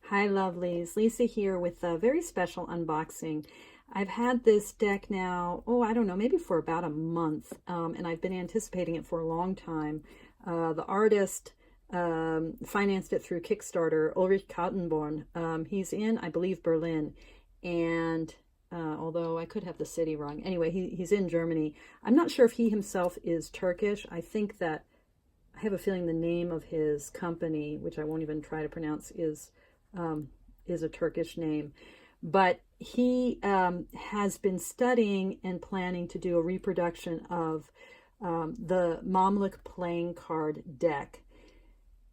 Hi lovelies, Lisa here with a very special unboxing. I've had this deck now, I don't know, maybe for about a month, and I've been anticipating it for a long time. The artist financed it through Kickstarter, Ulrich Kaltenborn. He's in, I believe, Berlin, and although I could have the city wrong. Anyway, he's in Germany. I'm not sure if he himself is Turkish. I have a feeling the name of his company, which I won't even try to pronounce, is a Turkish name. But he has been studying and planning to do a reproduction of the Mamluk Playing Card deck.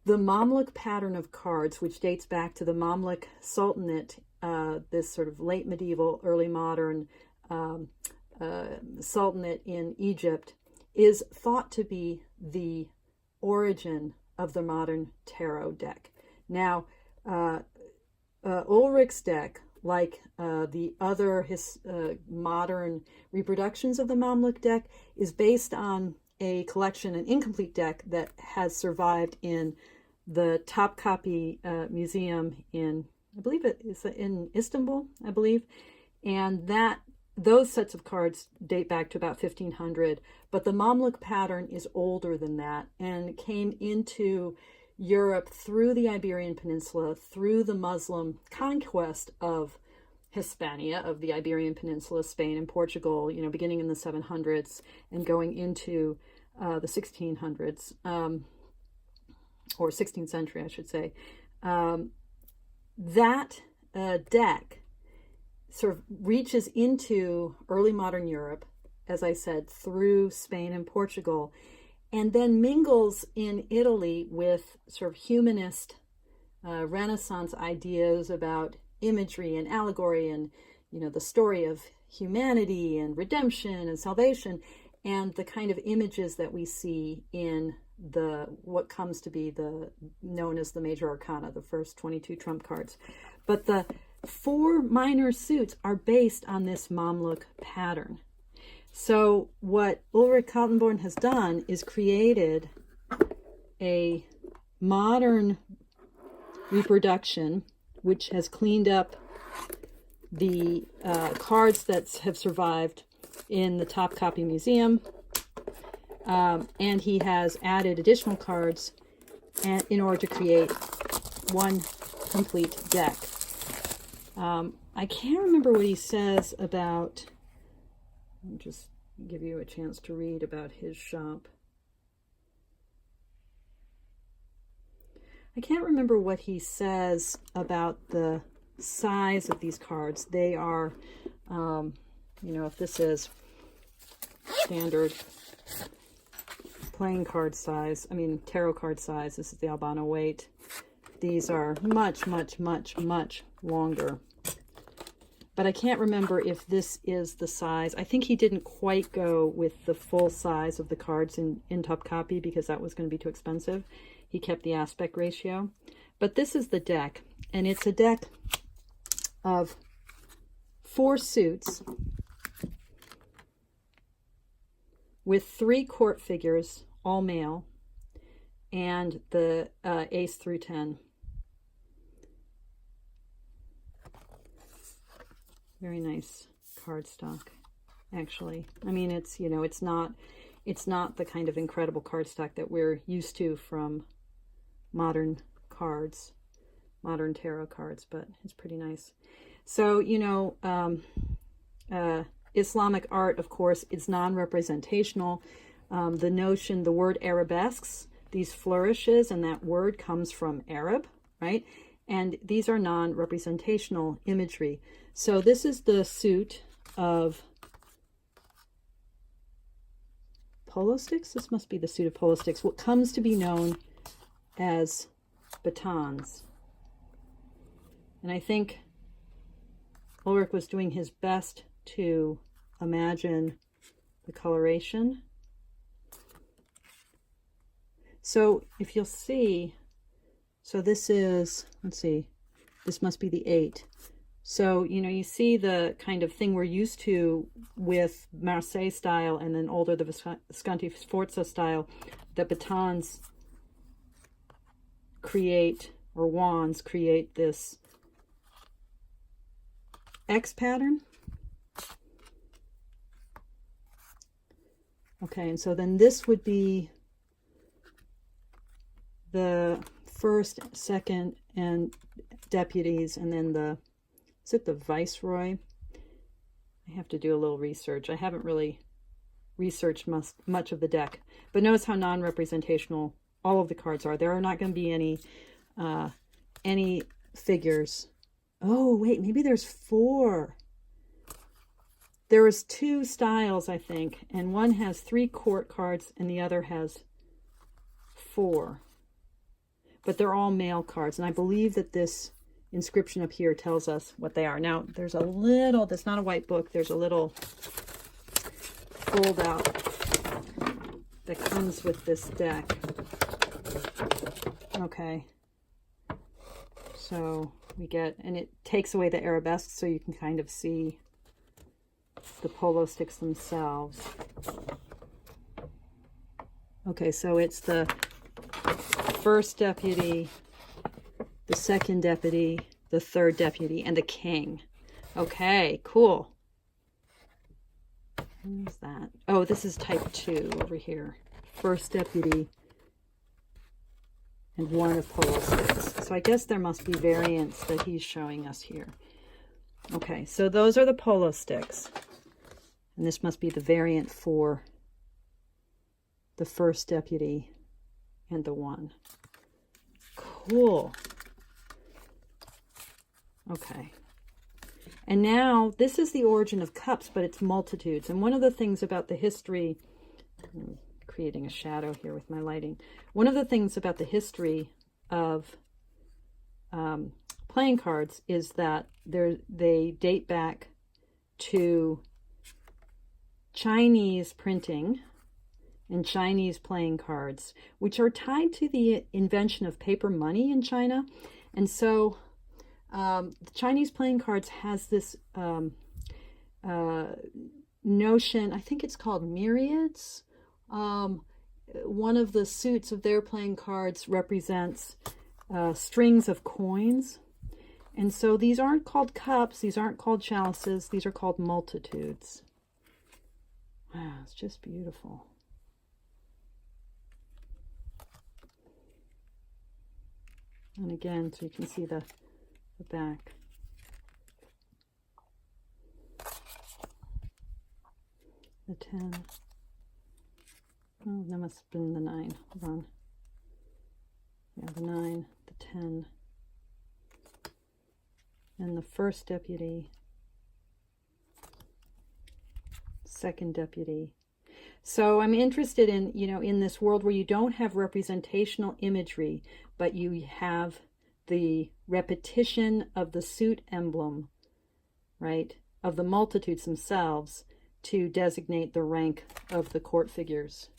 The Mamluk pattern of cards, which dates back to the Mamluk Sultanate, this sort of late medieval, early modern sultanate in Egypt, is thought to be the origin of the modern tarot deck. Now, Ulrich's deck, like the other modern reproductions of the Mamluk deck, is based on a collection, an incomplete deck that has survived in the Topkapi Museum in, I believe it is in Istanbul, I believe, and those sets of cards date back to about 1500, but the Mamluk pattern is older than that and came into Europe through the Iberian Peninsula, through the Muslim conquest of Hispania, of the Iberian Peninsula, Spain and Portugal, beginning in the 700s and going into the 1600s, or 16th century, I should say. That deck sort of reaches into early modern Europe, as I said, through Spain and Portugal, and then mingles in Italy with sort of humanist Renaissance ideas about imagery and allegory and, the story of humanity and redemption and salvation, and the kind of images that we see in what comes to be known as the Major Arcana, the first 22 trump cards. But the 4 minor suits are based on this Mamluk pattern. So what Ulrich Kaltenborn has done is created a modern reproduction which has cleaned up the cards that have survived in the Topkapi Museum, and he has added additional cards in order to create one complete deck. I can't remember what he says about, I'll just give you a chance to read about his shop. I can't remember what he says about the size of these cards. They are, if this is standard playing card size, tarot card size, this is the Albano weight. These are much, much, much, much longer. But I can't remember if this is the size. I think he didn't quite go with the full size of the cards in Topkapi because that was going to be too expensive. He kept the aspect ratio. But this is the deck, and it's a deck of 4 suits with 3 court figures, all male, and the ace through 10. Very nice cardstock, actually. It's not the kind of incredible cardstock that we're used to from modern cards, modern tarot cards, but it's pretty nice. So, Islamic art, of course, is non-representational. The word arabesques, these flourishes, and that word comes from Arab, right? And these are non-representational imagery. So this is the suit of polo sticks. This must be the suit of polo sticks. What comes to be known as batons. And I think Ulrich was doing his best to imagine the coloration. So if you'll see, so this is, let's see, this must be the 8. So, you see the kind of thing we're used to with Marseille style and then older, the Visconti Sforza style, that batons create or wands create this X pattern. Okay, and so then this would be the first, second, and deputies, and then the, is it the viceroy? I have to do a little research. I haven't really researched much of the deck, but notice how non-representational all of the cards are. There are not going to be any figures. Oh, wait, maybe there's 4. There was 2 styles, I think, and one has 3 court cards and the other has 4. But they're all male cards, and I believe that this inscription up here tells us what they are. Now, there's a little, that's not a white book, there's a little fold out that comes with this deck. Okay. So we get, and it takes away the arabesque so you can kind of see the polo sticks themselves. Okay, so it's the first deputy, the second deputy, the third deputy, and the king. Okay, cool. What is that? Oh, this is type 2 over here. First deputy and 1 of polo sticks. So I guess there must be variants that he's showing us here. Okay, so those are the polo sticks. And this must be the variant for the first deputy and the 1. Cool. Okay. And now this is the origin of cups, but it's multitudes. And one of the things about the history, I'm creating a shadow here with my lighting. One of the things about the history of playing cards is that they date back to Chinese printing and Chinese playing cards, which are tied to the invention of paper money in China. And so the Chinese playing cards has this notion, I think it's called myriads. One of the suits of their playing cards represents strings of coins. And so these aren't called cups, these aren't called chalices, these are called multitudes. Wow, it's just beautiful. And again, so you can see the back. The 10. Oh, that must have been the 9. Hold on. Yeah, the 9, the 10. And the first deputy. Second deputy. So I'm interested in, in this world where you don't have representational imagery, but you have the repetition of the suit emblem, right, of the multitudes themselves to designate the rank of the court figures.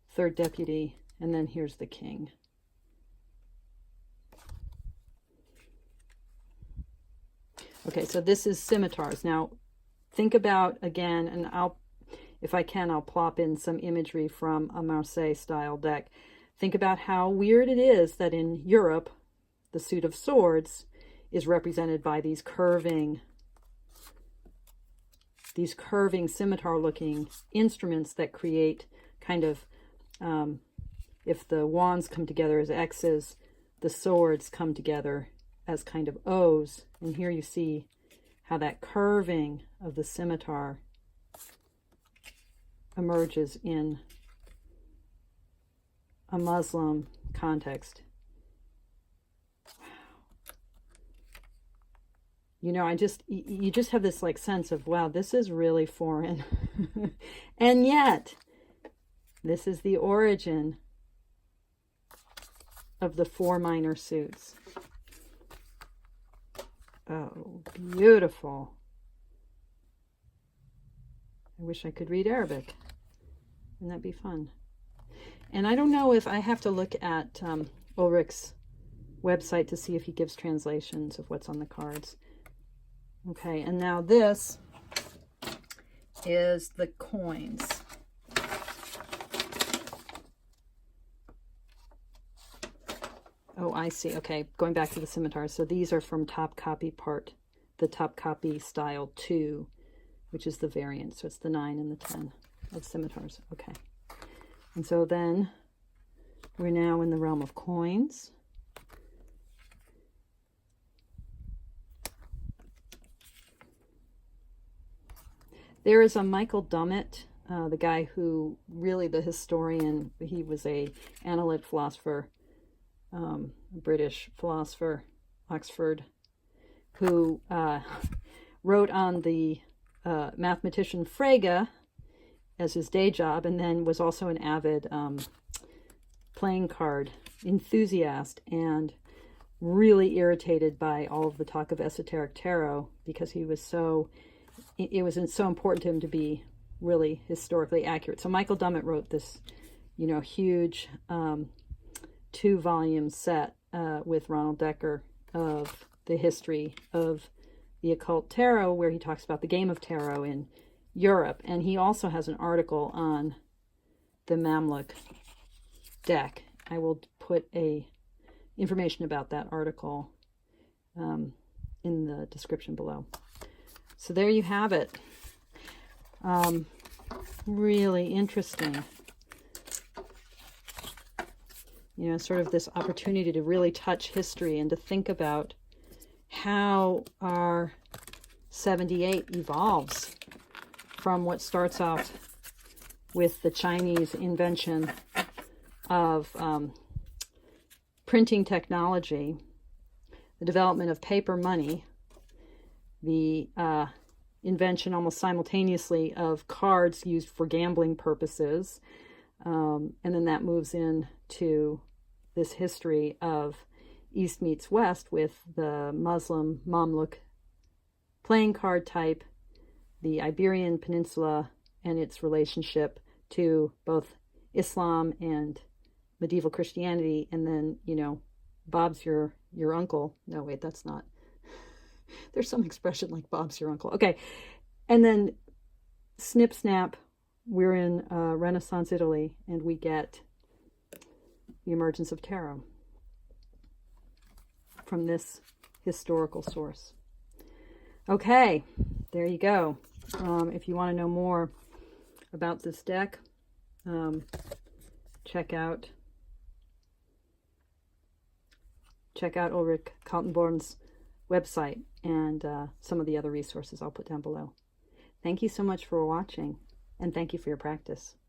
Third deputy, and then here's the king. Okay, so this is scimitars. Now, think about, again, and if I can, I'll plop in some imagery from a Marseille-style deck. Think about how weird it is that in Europe, the suit of swords is represented by these curving scimitar-looking instruments that create kind of, if the wands come together as X's, the swords come together as kind of O's. And here you see how that curving of the scimitar emerges in a Muslim context. Wow. You just have this like sense of, wow, this is really foreign. And yet, this is the origin of the 4 minor suits. Oh, beautiful. I wish I could read Arabic. Wouldn't that be fun? And I don't know if I have to look at Ulrich's website to see if he gives translations of what's on the cards. Okay, and now this is the coins. Oh, I see. Okay, going back to the Scimitars. So these are from Top Copy Part, the Top Copy Style 2, which is the variant. So it's the 9 and the 10 of Scimitars. Okay. And so then we're now in the realm of coins. There is a Michael Dummett, the guy who really, the historian, he was a analytic philosopher, a British philosopher, Oxford, who wrote on the mathematician Frege as his day job, and then was also an avid playing card enthusiast, and really irritated by all of the talk of esoteric tarot, because he was so, it was so important to him to be really historically accurate. So Michael Dummett wrote this, you know, huge 2-volume set with Ronald Decker of the history of the occult tarot, where he talks about the game of tarot in Europe. And he also has an article on the Mamluk deck. I will put information about that article in the description below. So there you have it. Really interesting. You know, sort of this opportunity to really touch history and to think about how our 78 evolves from what starts off with the Chinese invention of printing technology, the development of paper money, the invention almost simultaneously of cards used for gambling purposes, and then that moves into this history of East meets West with the Muslim Mamluk playing card type, the Iberian Peninsula and its relationship to both Islam and medieval Christianity, and then, you know, Bob's your uncle. No, wait, that's not. There's some expression like Bob's your uncle. Okay, and then snip snap, we're in Renaissance Italy, and we get the emergence of tarot from this historical source. Okay, there you go. If you want to know more about this deck, check out Ulrich Kaltenborn's website and some of the other resources I'll put down below. Thank you so much for watching, and thank you for your practice.